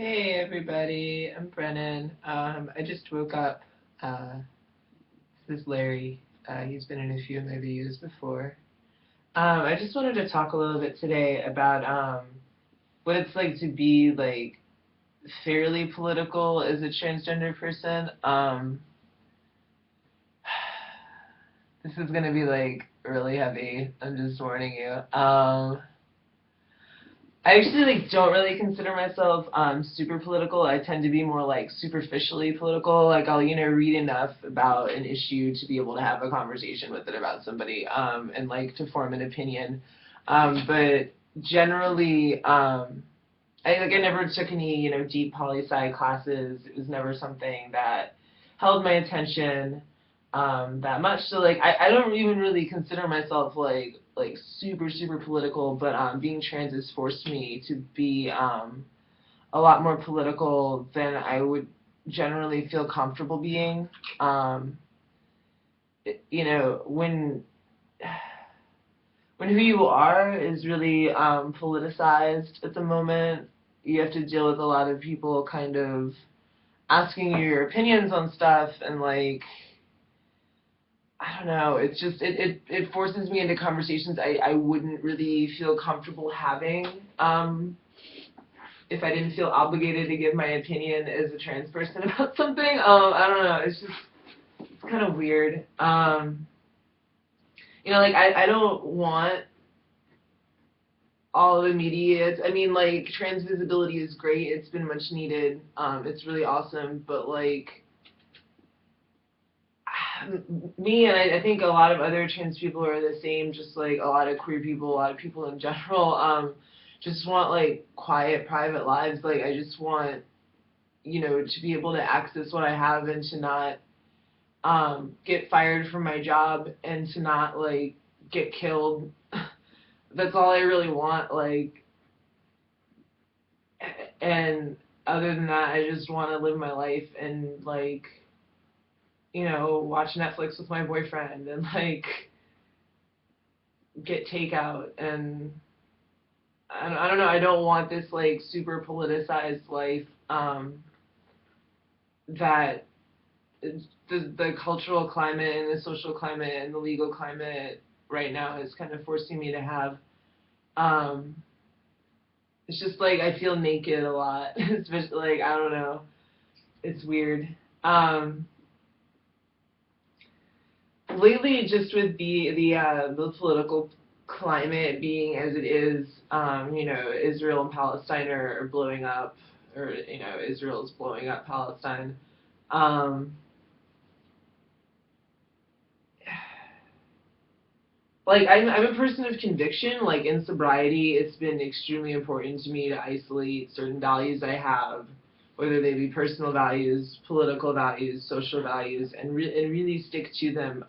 Hey everybody, I'm Brennan. I just woke up. This is Larry. He's been in a few of my videos before. I just wanted to talk a little bit today about what it's like to be like fairly political as a transgender person. This is gonna be like really heavy. I'm just warning you. I actually like don't really consider myself super political. I tend to be more like superficially political. Like I'll read enough about an issue to be able to have a conversation with it about somebody and like to form an opinion. But generally I never took any deep poli-sci classes. It was never something that held my attention that much. So like I don't even really consider myself like super political, but being trans has forced me to be a lot more political than I would generally feel comfortable being. You know, when who you are is really politicized at the moment, you have to deal with a lot of people kind of asking you your opinions on stuff, and like I don't know, it's just it forces me into conversations I wouldn't really feel comfortable having if I didn't feel obligated to give my opinion as a trans person about something. I don't know, it's kind of weird. Like I don't want all the media. I mean, like, trans visibility is great. It's been much needed. It's really awesome. But, like, me and I think a lot of other trans people are the same, just like a lot of queer people, a lot of people in general, just want, like, quiet, private lives. Like, I just want, to be able to access what I have and to not get fired from my job and to not, like, get killed. That's all I really want, like, and other than that, I just want to live my life and, like, watch Netflix with my boyfriend and, like, get takeout. And I don't know, I don't want this, like, super politicized life that the cultural climate and the social climate and the legal climate right now is kind of forcing me to have. It's just like I feel naked a lot, especially, like, I don't know, it's weird. Lately, just with the political climate being as it is, Israel and Palestine are blowing up, or Israel is blowing up Palestine. Um, like I'm a person of conviction. Like in sobriety, it's been extremely important to me to isolate certain values I have, whether they be personal values, political values, social values, and really stick to them.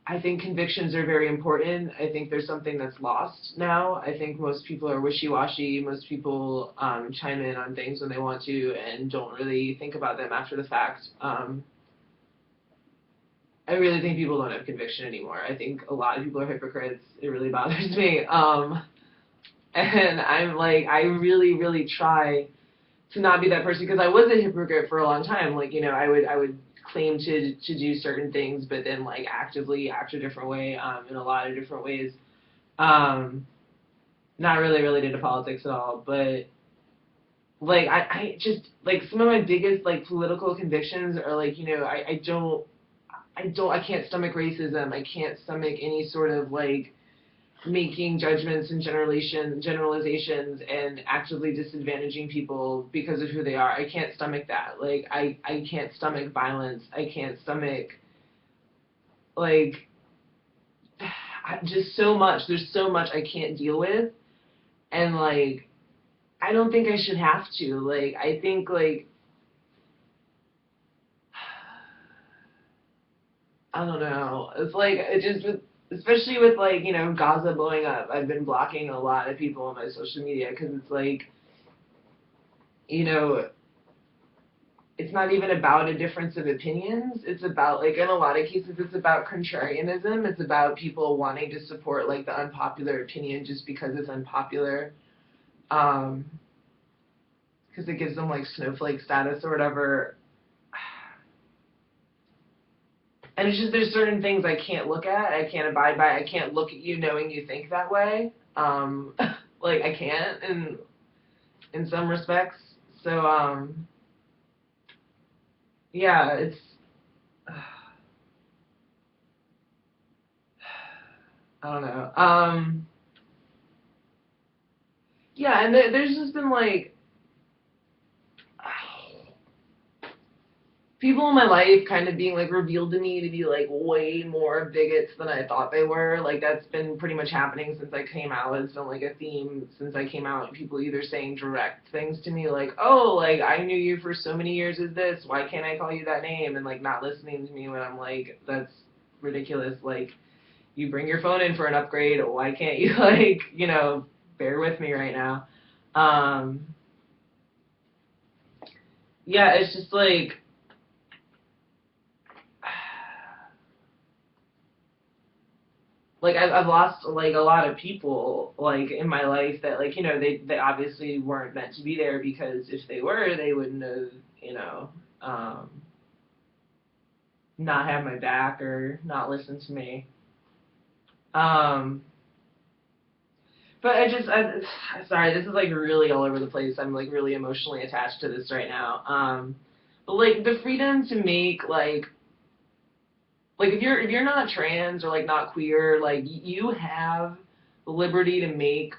I think convictions are very important. I think there's something that's lost now. I think most people are wishy-washy. Most people chime in on things when they want to and don't really think about them after the fact. I really think people don't have conviction anymore. I think a lot of people are hypocrites. It really bothers me. And I'm like, I really try to not be that person, because I was a hypocrite for a long time. Like, I would claim to do certain things, but then like actively act a different way in a lot of different ways. Not really related to politics at all, but like I just like some of my biggest like political convictions are like, I can't stomach racism. I can't stomach any sort of like making judgments and generalizations and actively disadvantaging people because of who they are. I can't stomach that. Like I can't stomach violence. I can't stomach like just so much. There's so much I can't deal with, and like I don't think I should have to. Like I think like I don't know. It's like it just, especially with like Gaza blowing up. I've been blocking a lot of people on my social media because it's like you know it's not even about a difference of opinions. It's about, like, in a lot of cases, it's about contrarianism. It's about people wanting to support like the unpopular opinion just because it's unpopular. because it gives them like snowflake status or whatever. And it's just, there's certain things I can't look at, I can't abide by, I can't look at you knowing you think that way. Like, I can't in some respects. So, yeah, it's, I don't know. Yeah, and there's just been, like, people in my life kind of being, like, revealed to me to be, like, way more bigots than I thought they were. Like, that's been pretty much happening since I came out. It's been, like, a theme since I came out. People either saying direct things to me, like, oh, like, I knew you for so many years as this. Why can't I call you that name? And, like, not listening to me when I'm like, that's ridiculous. Like, you bring your phone in for an upgrade. Why can't you, like, you know, bear with me right now? Yeah, it's just, like I've lost like a lot of people like in my life that like, you know, they obviously weren't meant to be there, because if they were, they wouldn't have, you know, not had my back or not listened to me. But sorry, this is like really all over the place. I'm like really emotionally attached to this right now. But like the freedom to make like if you're not trans or like not queer, like you have the liberty to make,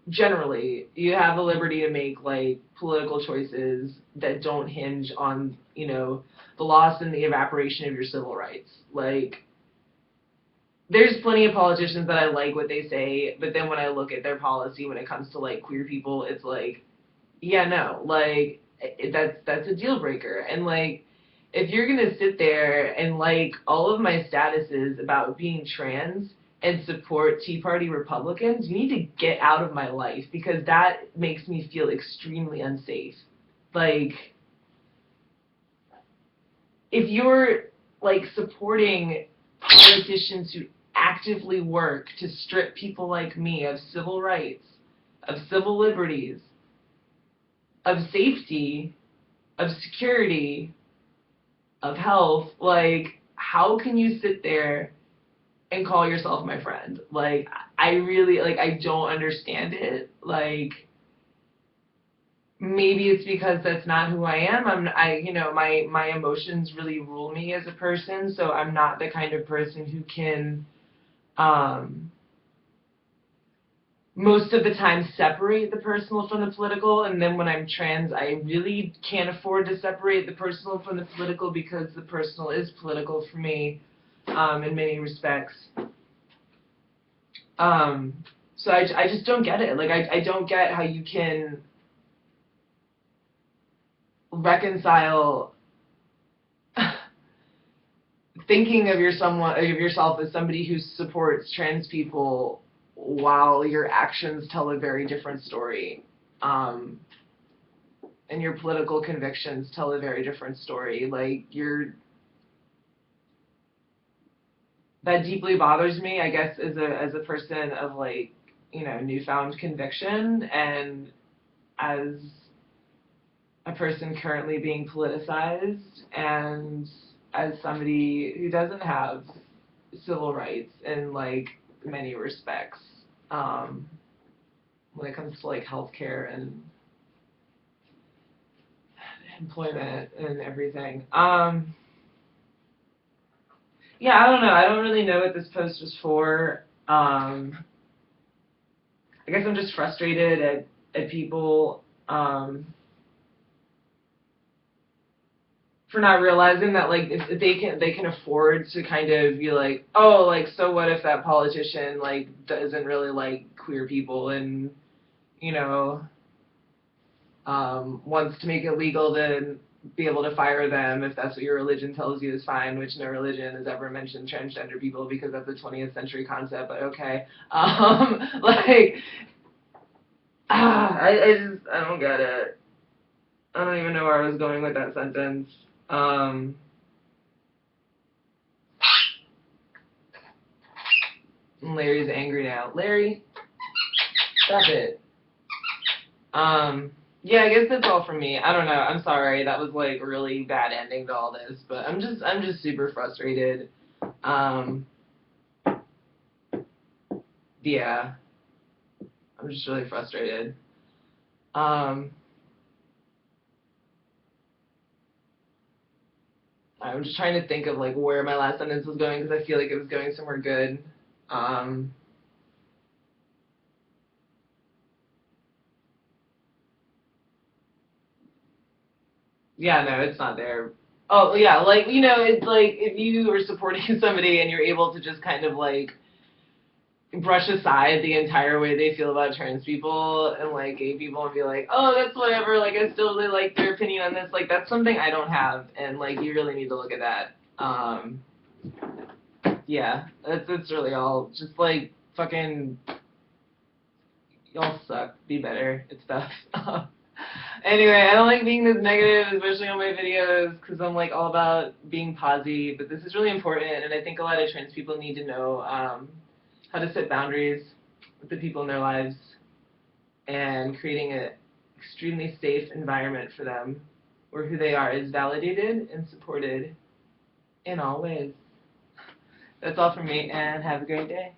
generally you have the liberty to make like political choices that don't hinge on, you know, the loss and the evaporation of your civil rights. Like there's plenty of politicians that I like what they say, but then when I look at their policy when it comes to like queer people, it's like, yeah, no, like that's a deal breaker. And like if you're gonna sit there and like all of my statuses about being trans and support Tea Party Republicans, you need to get out of my life, because that makes me feel extremely unsafe. Like if you're like supporting politicians who actively work to strip people like me of civil rights, of civil liberties, of safety, of security, of health, like, how can you sit there and call yourself my friend? Like, I really, like, I don't understand it. Like, maybe it's because that's not who I am. You know, my emotions really rule me as a person, so I'm not the kind of person who can, most of the time separate the personal from the political. And then when I'm trans, I really can't afford to separate the personal from the political, because the personal is political for me, in many respects. So I just don't get it. Like, I don't get how you can reconcile thinking of yourself as somebody who supports trans people while your actions tell a very different story, and your political convictions tell a very different story. Like, that deeply bothers me, I guess, as a person of like, you know, newfound conviction, and as a person currently being politicized, and as somebody who doesn't have civil rights in like many respects, when it comes to like healthcare and employment and everything. Yeah, I don't know. I don't really know what this post was for. I guess I'm just frustrated at people, for not realizing that, like, if they can afford to kind of be like, oh, like, so what if that politician like doesn't really like queer people, and, you know, wants to make it legal to be able to fire them if that's what your religion tells you is fine, which no religion has ever mentioned transgender people, because that's a 20th century concept, but okay. Like, I don't get it. I don't even know where I was going with that sentence. Larry's angry now. Larry, stop it. Yeah, I guess that's all for me. I don't know. I'm sorry. That was like a really bad ending to all this, but I'm just super frustrated. Um, yeah, I'm just really frustrated. Um, I'm just trying to think of like where my last sentence was going because I feel like it was going somewhere good. Um, yeah, no, it's not there. Oh, yeah, like, you know, it's like if you are supporting somebody and you're able to just kind of like brush aside the entire way they feel about trans people and like gay people and be like, oh, that's whatever, like I still really like their opinion on this, like that's something I don't have, and like you really need to look at that. Yeah, that's really all. Just like fucking y'all suck. Be better. It's stuff. Anyway, I don't like being this negative, especially on my videos, because I'm like all about being posy. But this is really important, and I think a lot of trans people need to know how to set boundaries with the people in their lives and creating an extremely safe environment for them, where who they are is validated and supported in all ways. That's all from me, and have a great day.